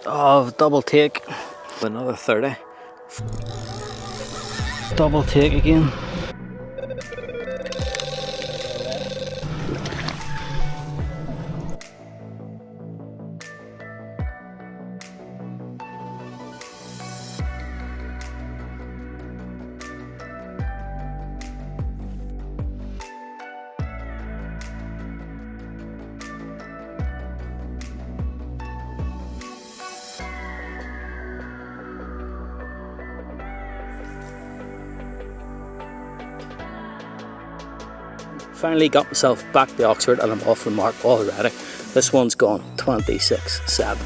of double take. Another 30. Double take again. Finally got myself back to Oxford and I'm off the mark already. This one's gone 26.7.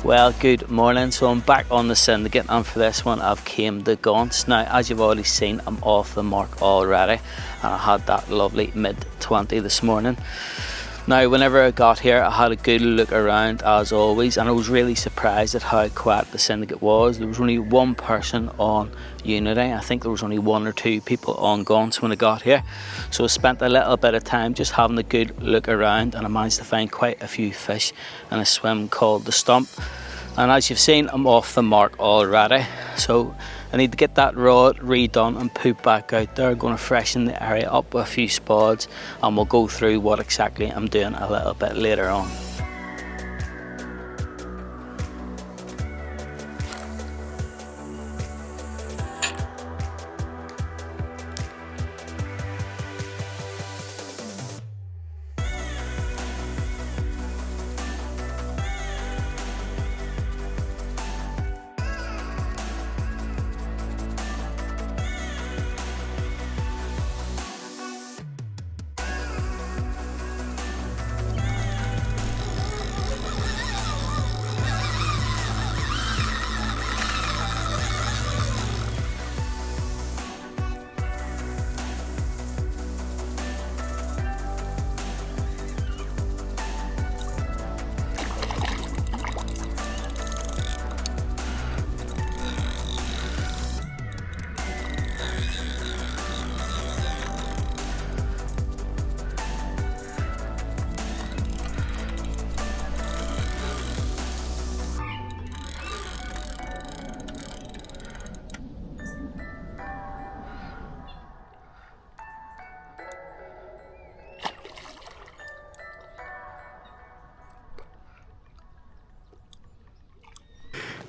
Well, good morning. So I'm back on the Syndicate, and for this one I've came to Gaunts. Now, as you've already seen, I'm off the mark already, and I had that lovely mid-20 this morning. Now, whenever I got here, I had a good look around as always, and I was really surprised at how quiet the Syndicate was. There was only one person on Unity. I think there was only 1 or 2 people on Gaunts when I got here. So I spent a little bit of time just having a good look around, and I managed to find quite a few fish in a swim called the Stump. And as you've seen, I'm off the mark already. So I need to get that rod redone and put back out there. I'm going to freshen the area up with a few spods, and we'll go through what exactly I'm doing a little bit later on.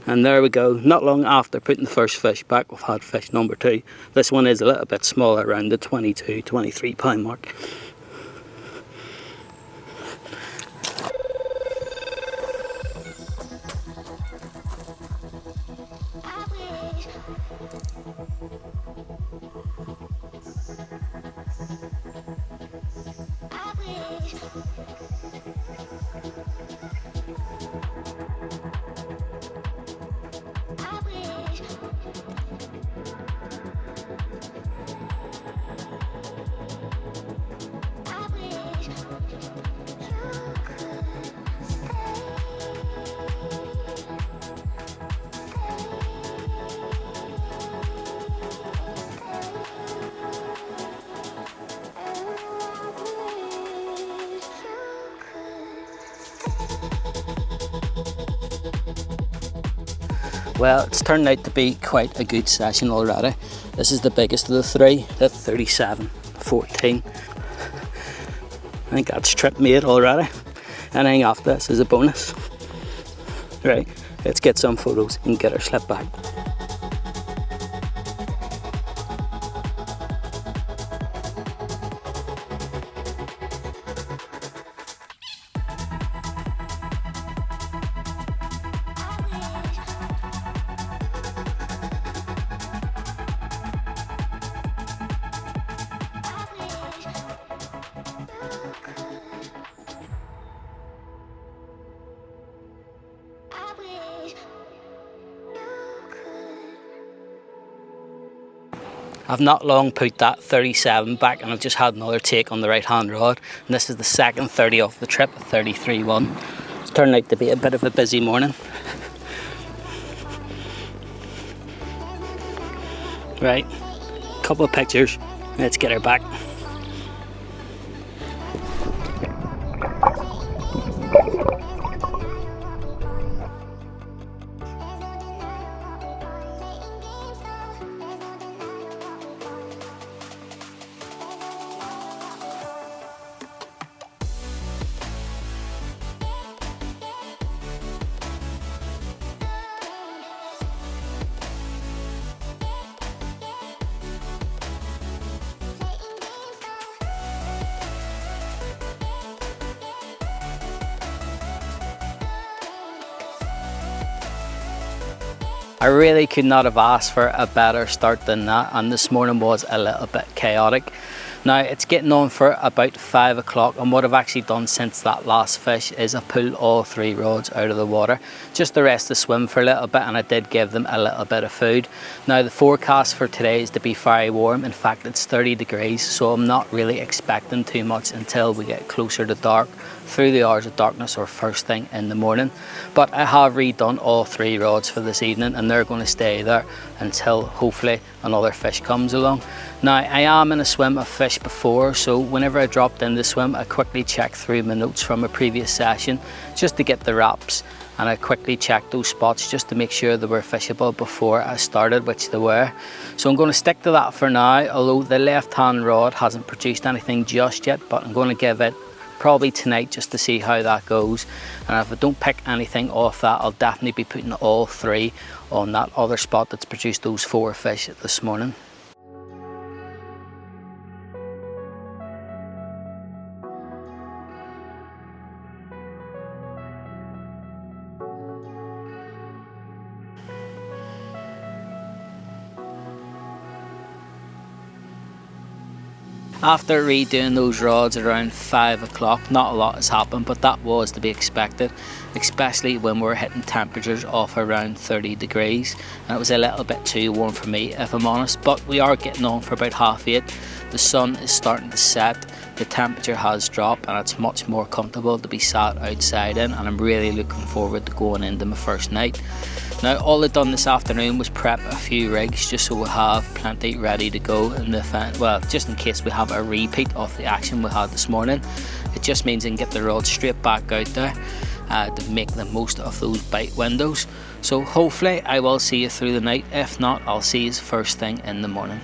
And there we go. Not long after putting the first fish back, we've had fish number 2. This one is a little bit smaller, around the 22, 23 pound mark. Well, it's turned out to be quite a good session already. This is the biggest of the 3, at 37.14. I think that's trip made already. Anything after this is a bonus. Right, let's get some photos and get our slip back. I've not long put that 37 back, and I've just had another take on the right hand rod, and this is the second 30 off the trip, 33.1. It's turned out to be a bit of a busy morning. Right, couple of pictures, let's get her back. I really could not have asked for a better start than that, and this morning was a little bit chaotic. Now it's getting on for about 5 o'clock, and what I've actually done since that last fish is I pulled all 3 rods out of the water, just the rest to swim for a little bit, and I did give them a little bit of food. Now the forecast for today is to be very warm. In fact, it's 30 degrees, so I'm not really expecting too much until we get closer to dark, through the hours of darkness or first thing in the morning. But I have redone all 3 rods for this evening, and they're going to stay there until hopefully another fish comes along. Now I am in a swim of fish before, so whenever I dropped in the swim I quickly checked through my notes from a previous session just to get the wraps, and I quickly checked those spots just to make sure they were fishable before I started, which they were. So I'm going to stick to that for now, although the left hand rod hasn't produced anything just yet, but I'm going to give it probably tonight just to see how that goes, and if I don't pick anything off that, I'll definitely be putting all 3 on that other spot that's produced those 4 fish this morning. After redoing those rods around 5 o'clock, not a lot has happened, but that was to be expected, especially when we're hitting temperatures of around 30 degrees, and it was a little bit too warm for me if I'm honest, but we are getting on for about 8:30. The sun is starting to set, the temperature has dropped, and it's much more comfortable to be sat outside in, and I'm really looking forward to going into my first night. Now all I've done this afternoon was prep a few rigs just so we have plenty ready to go in the event, well, just in case we have a repeat of the action we had this morning. It just means I can get the rod straight back out there to make the most of those bite windows. So hopefully I will see you through the night. If not, I'll see you first thing in the morning.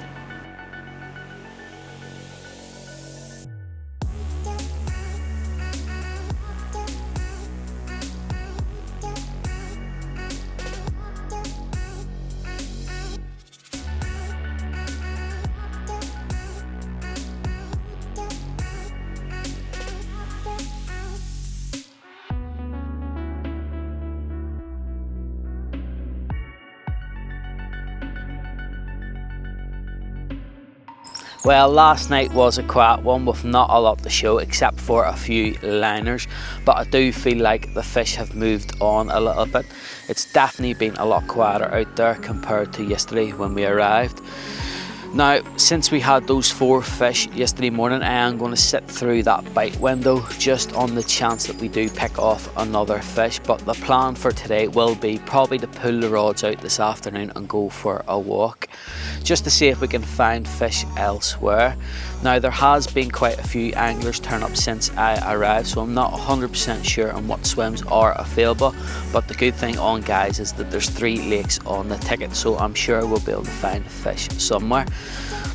Well, last night was a quiet one with not a lot to show except for a few liners, but I do feel like the fish have moved on a little bit. It's definitely been a lot quieter out there compared to yesterday when we arrived. Now, since we had those 4 fish yesterday morning, I am going to sit through that bite window just on the chance that we do pick off another fish, but the plan for today will be probably to pull the rods out this afternoon and go for a walk just to see if we can find fish elsewhere. Now, there has been quite a few anglers turn up since I arrived, so I'm not 100% sure on what swims are available, but the good thing on, guys, is that there's 3 lakes on the ticket, so I'm sure we'll be able to find fish somewhere.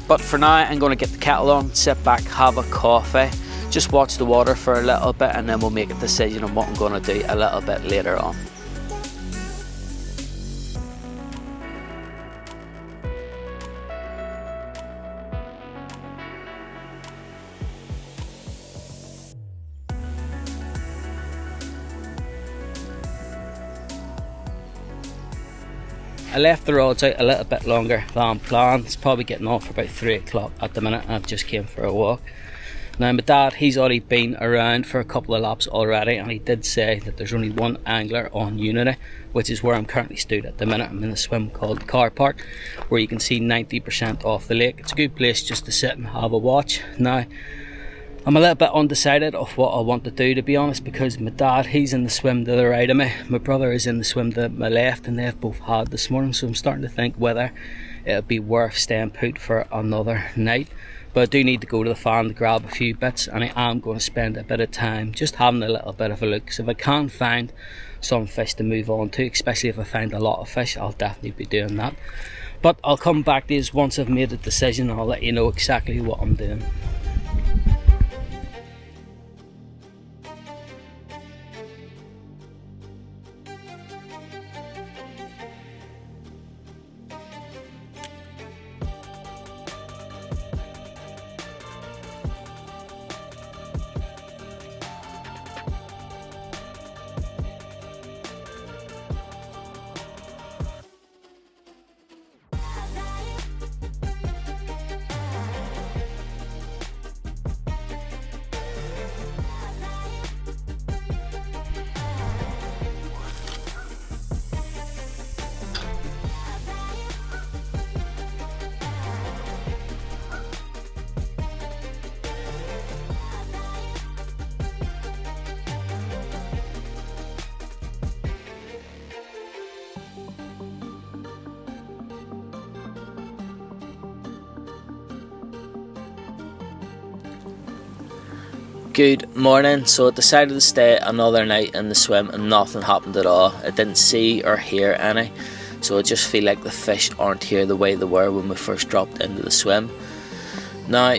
But for now, I'm going to get the kettle on, sit back, have a coffee, just watch the water for a little bit, and then we'll make a decision on what I'm going to do a little bit later on. I left the rods out a little bit longer than planned. It's probably getting on for about 3 o'clock at the minute, and I've just came for a walk. Now my dad, he's already been around for a couple of laps already, and he did say that there's only 1 angler on Unity, which is where I'm currently stood at the minute. I'm in a swim called Carp, where you can see 90% off the lake. It's a good place just to sit and have a watch. Now, I'm a little bit undecided of what I want to do, to be honest, because my dad, he's in the swim to the right of me, my brother is in the swim to my left, and they've both had this morning, so I'm starting to think whether it'll be worth staying put for another night. But I do need to go to the farm to grab a few bits, and I am going to spend a bit of time just having a little bit of a look, because if I can find some fish to move on to, especially if I find a lot of fish, I'll definitely be doing that. But I'll come back to this once I've made a decision, and I'll let you know exactly what I'm doing. Good morning. So I decided to stay another night in the swim and nothing happened at all. I didn't see or hear any, so I just feel like the fish aren't here the way they were when we first dropped into the swim. Now,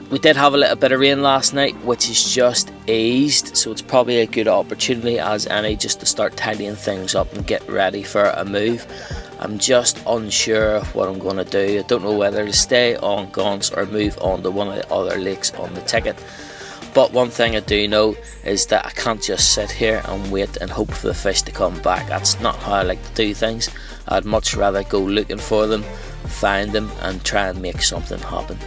we did have a little bit of rain last night, which is just eased, so it's probably a good opportunity as any just to start tidying things up and get ready for a move. I'm just unsure of what I'm going to do. I don't know whether to stay on Gaunts or move on to one of the other lakes on the ticket. But one thing I do know is that I can't just sit here and wait and hope for the fish to come back. That's not how I like to do things. I'd much rather go looking for them, find them and try and make something happen.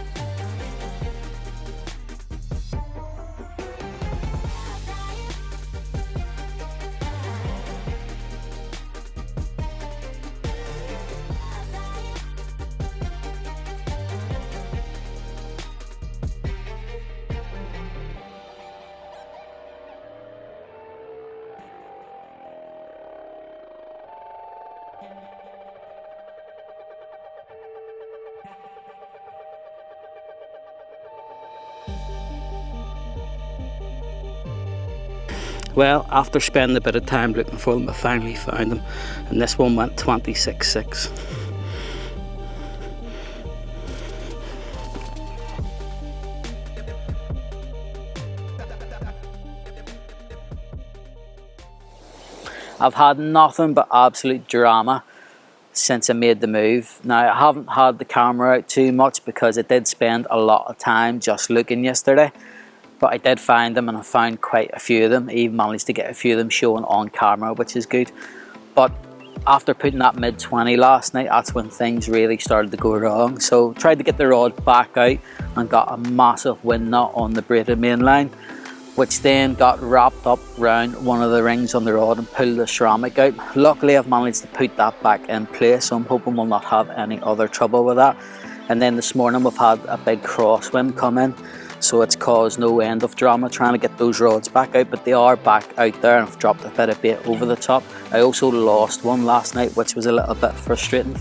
Well, after spending a bit of time looking for them, I finally found them, and this one went 26.6. I've had nothing but absolute drama since I made the move. Now, I haven't had the camera out too much because I did spend a lot of time just looking yesterday. But I did find them, and I found quite a few of them. I even managed to get a few of them showing on camera, which is good. But after putting that mid-20 last night, that's when things really started to go wrong. So tried to get the rod back out and got a massive wind knot on the braided main line, which then got wrapped up around one of the rings on the rod and pulled the ceramic out. Luckily, I've managed to put that back in place, so I'm hoping we'll not have any other trouble with that. And then this morning we've had a big crosswind come in, so it's caused no end of drama trying to get those rods back out, but they are back out there and I've dropped a bit of bait over the top. I also lost one last night, which was a little bit frustrating.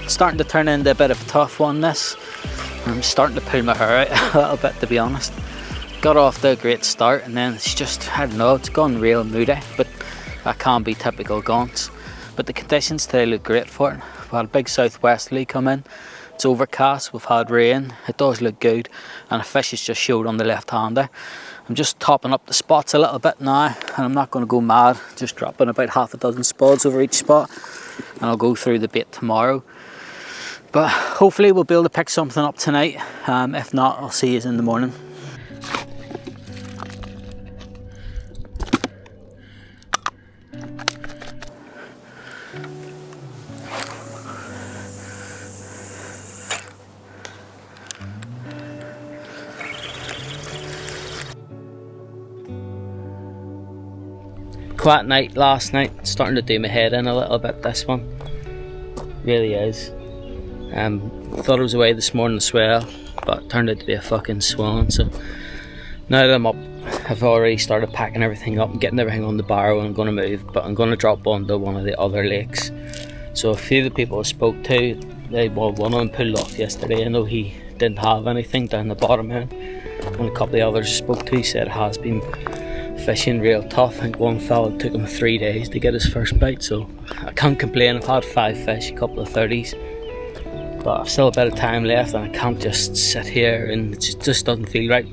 Starting to turn into a bit of a tough one, this. I'm starting to pull my hair out a little bit, to be honest. Got off to a great start and then it's just, I don't know, it's gone real moody, but that can be typical Gaunts. But the conditions today look great for it. We had a big southwesterly come in, it's overcast, we've had rain, it does look good, and the fish has just showed on the left hander. I'm just topping up the spots a little bit now, and I'm not going to go mad, just dropping about half a dozen spots over each spot, and I'll go through the bait tomorrow. But hopefully we'll be able to pick something up tonight. If not, I'll see you in the morning. Quiet night last night, starting to do my head in a little bit, this one. Really is. Thought it was away this morning as well, but it turned out to be a fucking swan. So now that I'm up, I've already started packing everything up and getting everything on the barrow, and I'm going to move, but I'm going to drop onto one of the other lakes. So a few of the people I spoke to, one of them pulled off yesterday. I know he didn't have anything down the bottom end, and a couple of others I spoke to said it has been fishing real tough. I think one fella took him 3 days to get his first bite, so I can't complain. I've had 5 fish, a couple of 30's, but I've still a bit of time left and I can't just sit here, and it just doesn't feel right.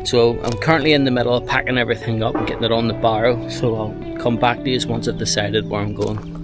So I'm currently in the middle of packing everything up and getting it on the barrow, so I'll come back to you once I've decided where I'm going.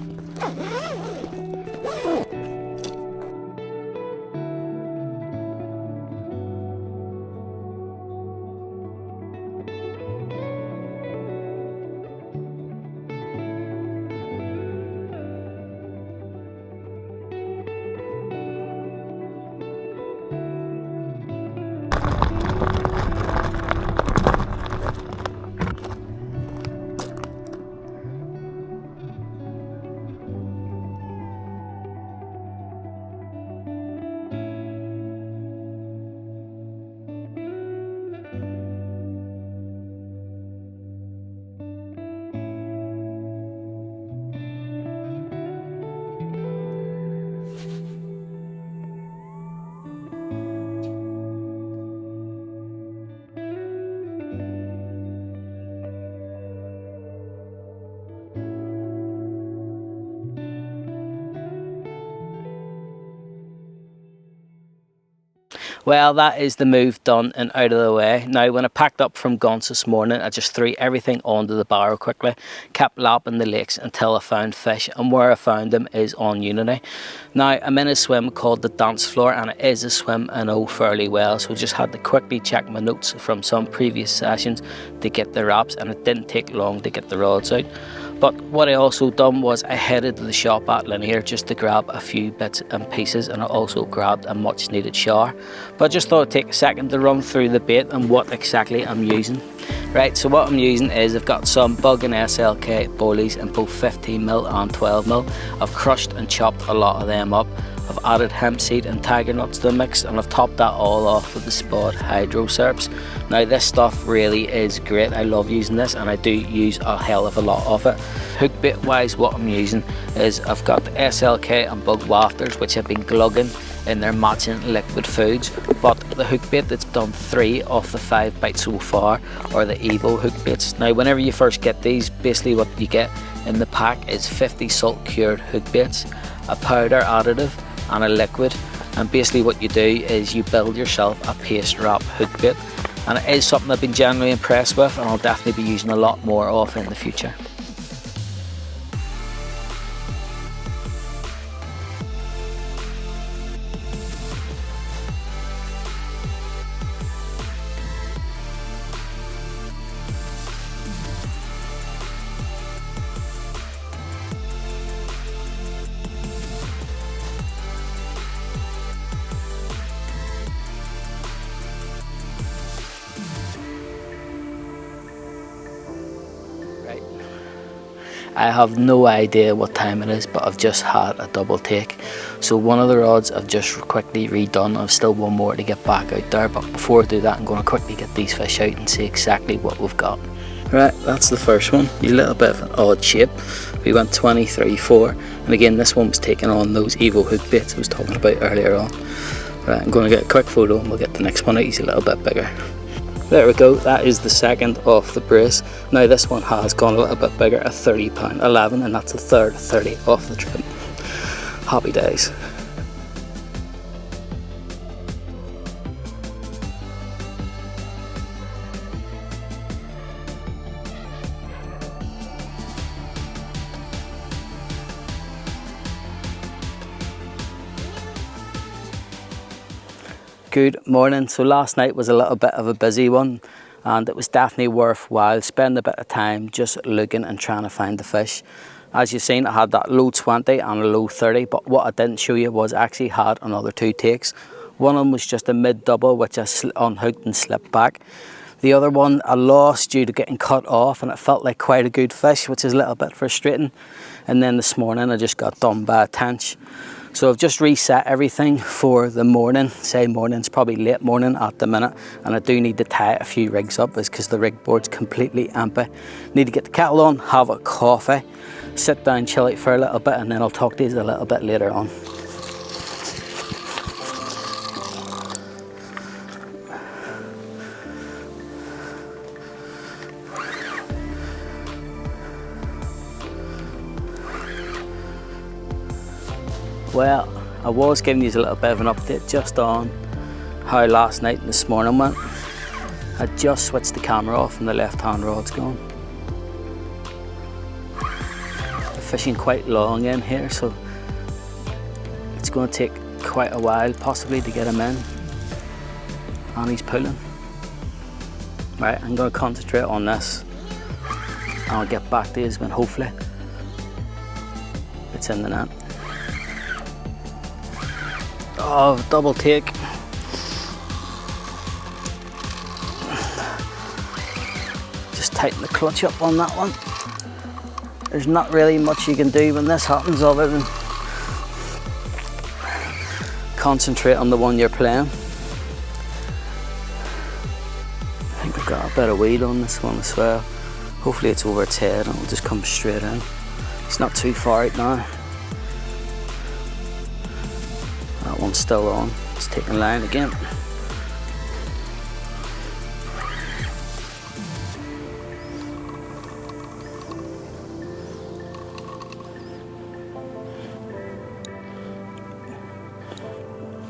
Well, that is the move done and out of the way. Now, when I packed up from Gaunts this morning, I just threw everything onto the barrow quickly, kept lapping the lakes until I found fish, and where I found them is on Unity. Now, I'm in a swim called the Dance Floor, and it is a swim I know fairly well, so I just had to quickly check my notes from some previous sessions to get the wraps, and it didn't take long to get the rods out. But what I also done was I headed to the shop at Linear just to grab a few bits and pieces, and I also grabbed a much needed shower. But I just thought I'd take a second to run through the bait and what exactly I'm using. Right, so what I'm using is I've got some bug and SLK boilies in both 15mm and 12mm. I've crushed and chopped a lot of them up. I've added hemp seed and tiger nuts to the mix, and I've topped that all off with the Spod hydro syrups. Now this stuff really is great. I love using this, and I do use a hell of a lot of it. Hook bait wise, what I'm using is I've got the SLK and bug wafters, which have been glugging in their matching liquid foods, but the hook bait that's done 3 of the 5 bites so far are the Evo hook baits. Now whenever you first get these, basically what you get in the pack is 50 salt cured hook baits, a powder additive and a liquid, and basically what you do is you build yourself a paste wrap hook bait, and it is something I've been generally impressed with, and I'll definitely be using a lot more of in the future. I have no idea what time it is, but I've just had a double take. So one of the rods I've just quickly redone. I've still one more to get back out there, but before I do that I'm going to quickly get these fish out and see exactly what we've got. Right, that's the first one. A little bit of an odd shape. We went 23.4, and again this one was taking on those Evo hook baits I was talking about earlier on. Right, I'm going to get a quick photo and we'll get the next one out. He's a little bit bigger. There we go, that is the second off the brace. Now this one has gone a little bit bigger, a 30 pound 11, and that's the third 30 off the trip. Happy days. Good morning. So last night was a little bit of a busy one, and it was definitely worthwhile spending a bit of time just looking and trying to find the fish. As you've seen, I had that low 20 and a low 30, but what I didn't show you was I actually had another 2 takes. One of them was just a mid double, which I unhooked and slipped back. The other one I lost due to getting cut off, and it felt like quite a good fish, which is a little bit frustrating. And then this morning I just got done by a tench. So I've just reset everything for the morning. Say morning, it's probably late morning at the minute, and I do need to tie a few rigs up because the rig board's completely empty. Need to get the kettle on, have a coffee, sit down, chill out for a little bit, and then I'll talk to you a little bit later on. Well, I was giving you a little bit of an update just on how last night and this morning went. I just switched the camera off and the left hand rod's gone. I'm fishing quite long in here, so it's going to take quite a while possibly to get him in. And he's pulling. Right, I'm going to concentrate on this, and I'll get back to you when hopefully it's in the net. Oh, double take. Just tighten the clutch up on that one. There's not really much you can do when this happens other than concentrate on the one you're playing. I think I've got a bit of weight on this one as well. Hopefully it's over its head and it'll just come straight in. It's not too far out now. That one's still on. It's taking line again.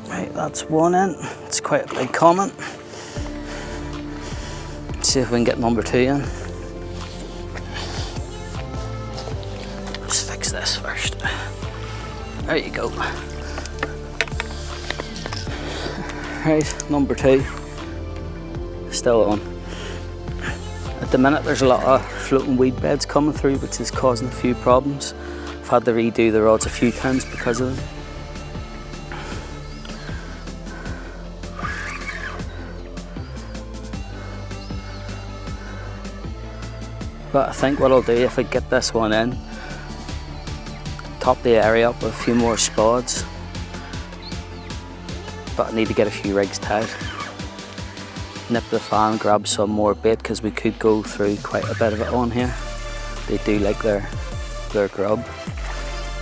Right, That's one in. It's quite a big comment. Let's see if we can get number 2 in. Just fix this first. There you go. Right, number 2. Still on. At the minute there's a lot of floating weed beds coming through, which is causing a few problems. I've had to redo the rods a few times because of them. But I think what I'll do, if I get this one in, top the area up with a few more spods. But I need to get a few rigs tied. Nip the fan, grab some more bait because we could go through quite a bit of it on here. They do like their grub.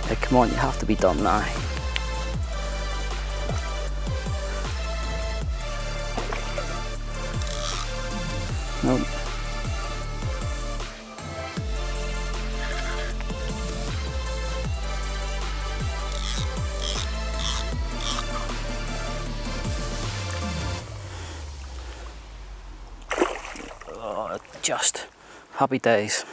Like, come on, you have to be done now. Nope. Oh, just happy days.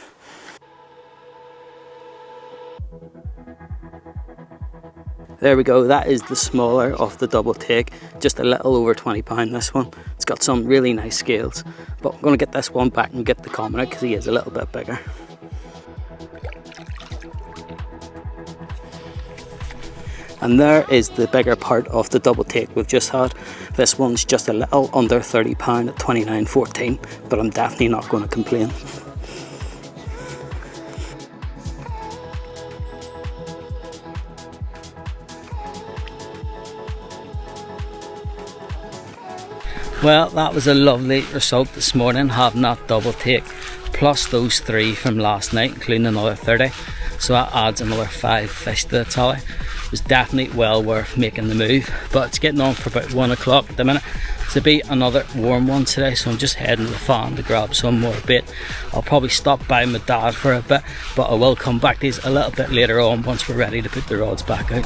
There we go, that is the smaller of the double take, just a little over 20 pound this one. It's got some really nice scales, but I'm going to get this one back and get the common out because he is a little bit bigger. And there is the bigger part of the double take we've just had. This one's just a little under 30 pound at 29.14, but I'm definitely not going to complain. Well, that was a lovely result this morning, having that double take plus those 3 from last night, including another 30. So that adds another 5 fish to the tally. It was definitely well worth making the move, but it's getting on for about 1 o'clock at the minute. To be another warm one today, so I'm just heading to the farm to grab some more bait. I'll probably stop by my dad for a bit, but I will come back to these a little bit later on once we're ready to put the rods back out.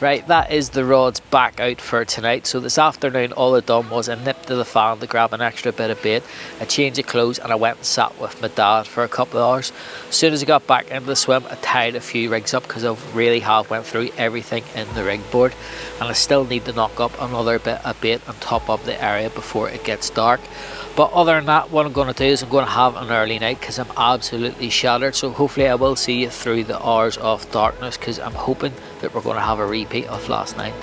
Right, that is the rods back out for tonight. So this afternoon all I done was I nipped to the farm to grab an extra bit of bait, a change of clothes, and I went and sat with my dad for a couple of hours. As soon as I got back into the swim, I tied a few rigs up because I really have went through everything in the rig board, and I still need to knock up another bit of bait and top up the area before it gets dark. But other than that, what I'm going to do is I'm going to have an early night because I'm absolutely shattered. So hopefully I will see you through the hours of darkness, because I'm hoping that we're going to have a repeat of last night.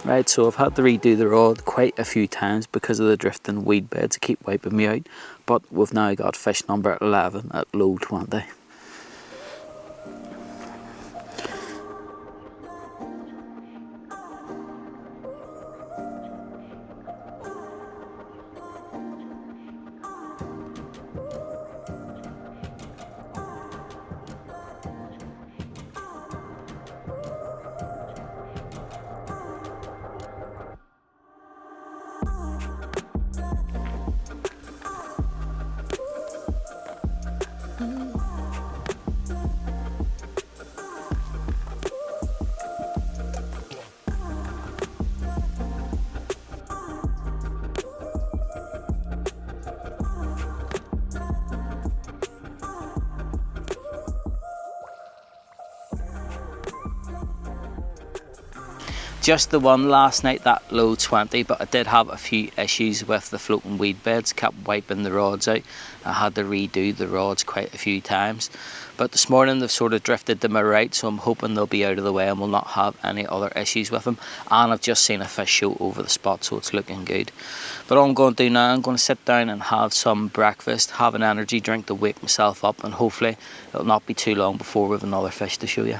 Right, so I've had to redo the rod quite a few times because of the drifting weed beds that keep wiping me out. But we've now got fish number 11 at low 20. Just the one last night, that low 20, but I did have a few issues with the floating weed beds, kept wiping the rods out. I had to redo the rods quite a few times. But this morning they've sort of drifted to my right, so I'm hoping they'll be out of the way and we'll not have any other issues with them. And I've just seen a fish show over the spot, so it's looking good. But all I'm going to do now, I'm going to sit down and have some breakfast, have an energy drink to wake myself up, and hopefully it'll not be too long before we have another fish to show you.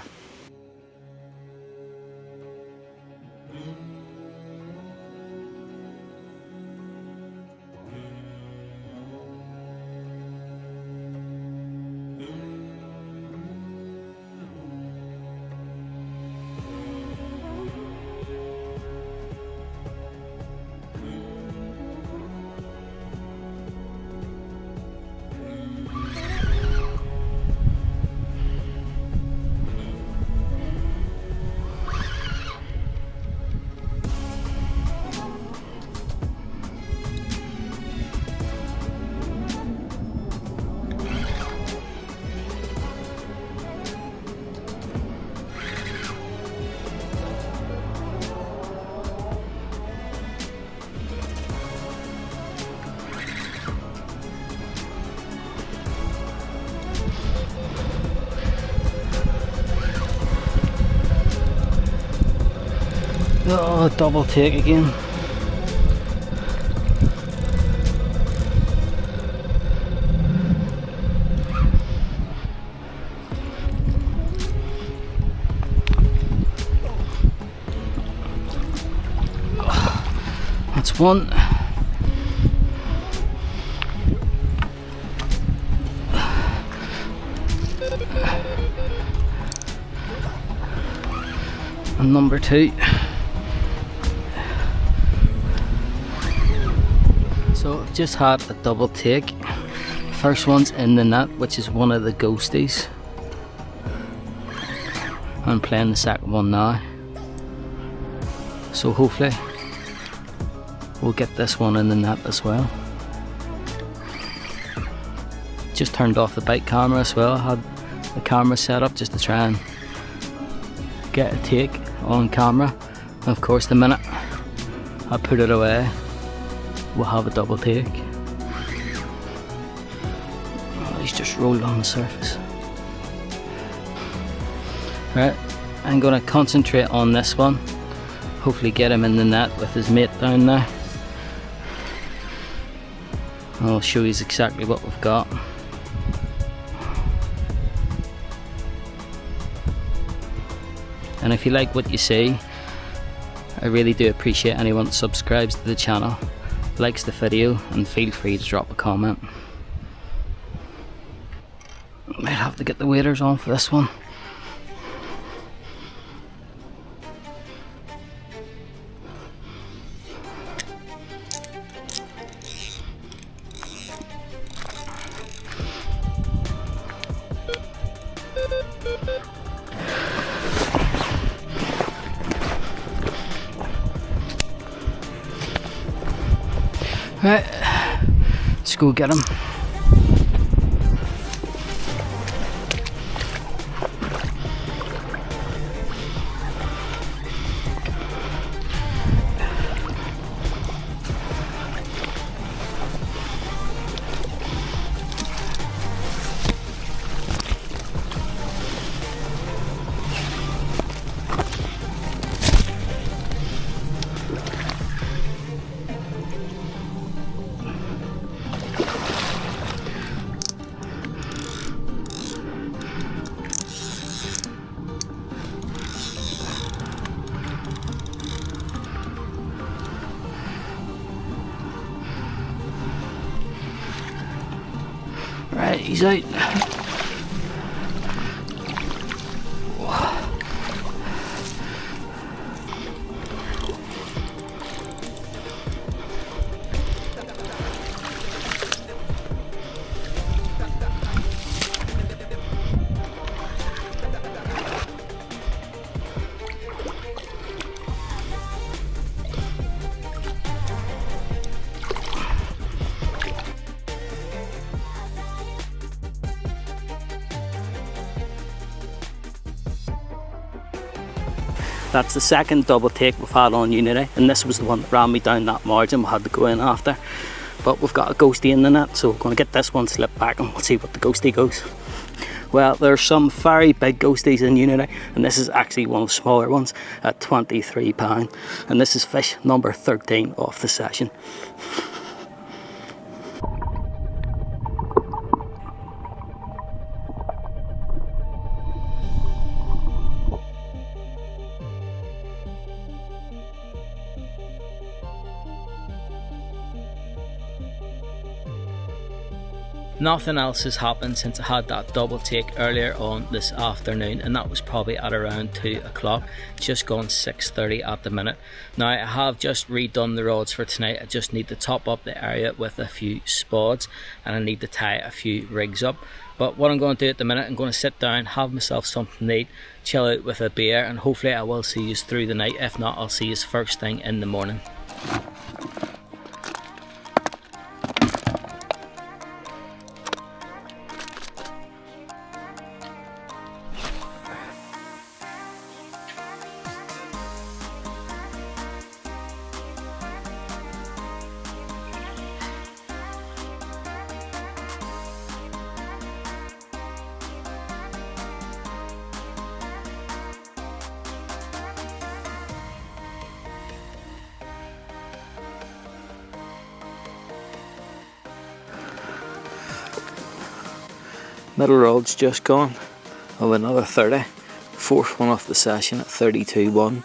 Oh, double take again. That's one. And number two. So I've just had a double take. First one's in the net, which is one of the ghosties. I'm playing the second one now. So hopefully we'll get this one in the net as well. Just turned off the bike camera as well. I had the camera set up just to try and get a take on camera. And of course the minute I put it away, we'll have a double take. Oh, he's just rolled on the surface. Right, I'm going to concentrate on this one. Hopefully get him in the net with his mate down there. And I'll show you exactly what we've got. And if you like what you see, I really do appreciate anyone that subscribes to the channel, likes the video, and feel free to drop a comment. Might have to get the waders on for this one. Right, let's go get him. Right, he's out. That's the second double take we've had on Unity, and this was the one that ran me down that margin we had to go in after. But we've got a ghostie in the net, so we're going to get this one slipped back and we'll see what the ghostie goes. Well, there's some very big ghosties in Unity, and this is actually one of the smaller ones at £23. And this is fish number 13 off the session. Nothing else has happened since I had that double take earlier on this afternoon, and that was probably at around 2 o'clock. It's just gone 6:30 at the minute. Now I have just redone the rods for tonight. I just need to top up the area with a few spods, and I need to tie a few rigs up. But what I'm going to do at the minute, I'm going to sit down, have myself something to eat, chill out with a beer, and hopefully I will see you through the night. If not, I'll see you first thing in the morning. Middle rod's just gone of another 30. Fourth one off the session at 32.1.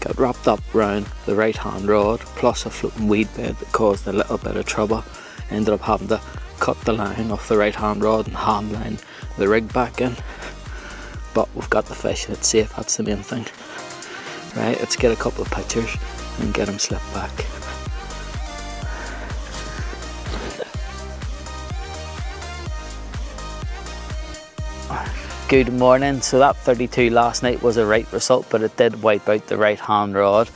Got wrapped up round the right hand rod plus a floating weed bed that caused a little bit of trouble. Ended up having to cut the line off the right hand rod and hand line the rig back in. But we've got the fish and it's safe, that's the main thing. Right, let's get a couple of pictures and get him slipped back. Good morning. So that 32 last night was a right result, but it did wipe out the right hand rod.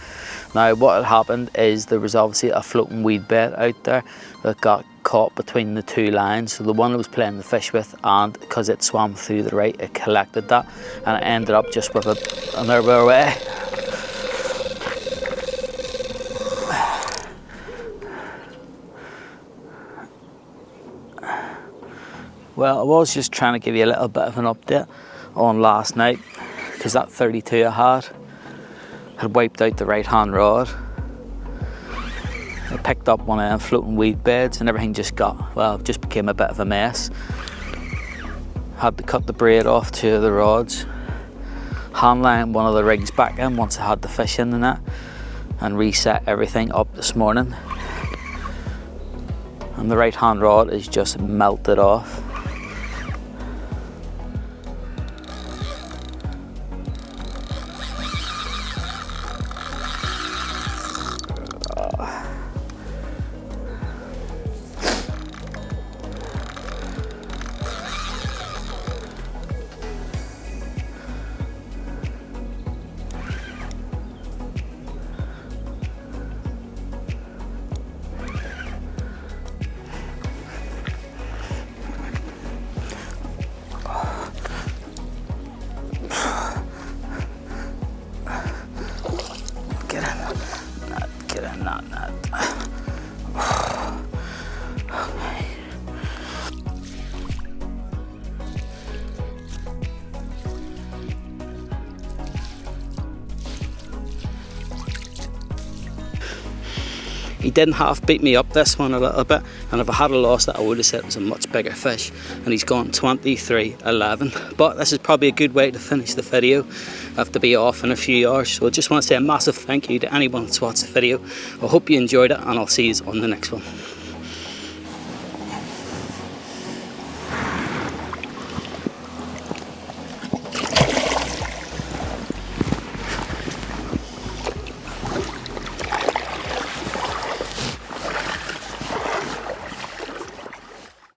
Now what had happened is there was obviously a floating weed bed out there that got caught between the two lines. So the one I was playing the fish with, and because it swam through the right, it collected that and it ended up just with it another way. Well, I was just trying to give you a little bit of an update on last night, because that 32 I had wiped out the right hand rod. I picked up one of them floating weed beds and everything just became a bit of a mess. Had to cut the braid off two of the rods, hand line one of the rigs back in once I had the fish in the net, and reset everything up this morning. And the right hand rod is just melted off. He didn't half beat me up this one a little bit, and if I had lost it I would have said it was a much bigger fish, and he's gone 23.11. But this is probably a good way to finish the video. I have to be off in a few hours, so I just want to say a massive thank you to anyone that's watched the video. I hope you enjoyed it, and I'll see you on the next one.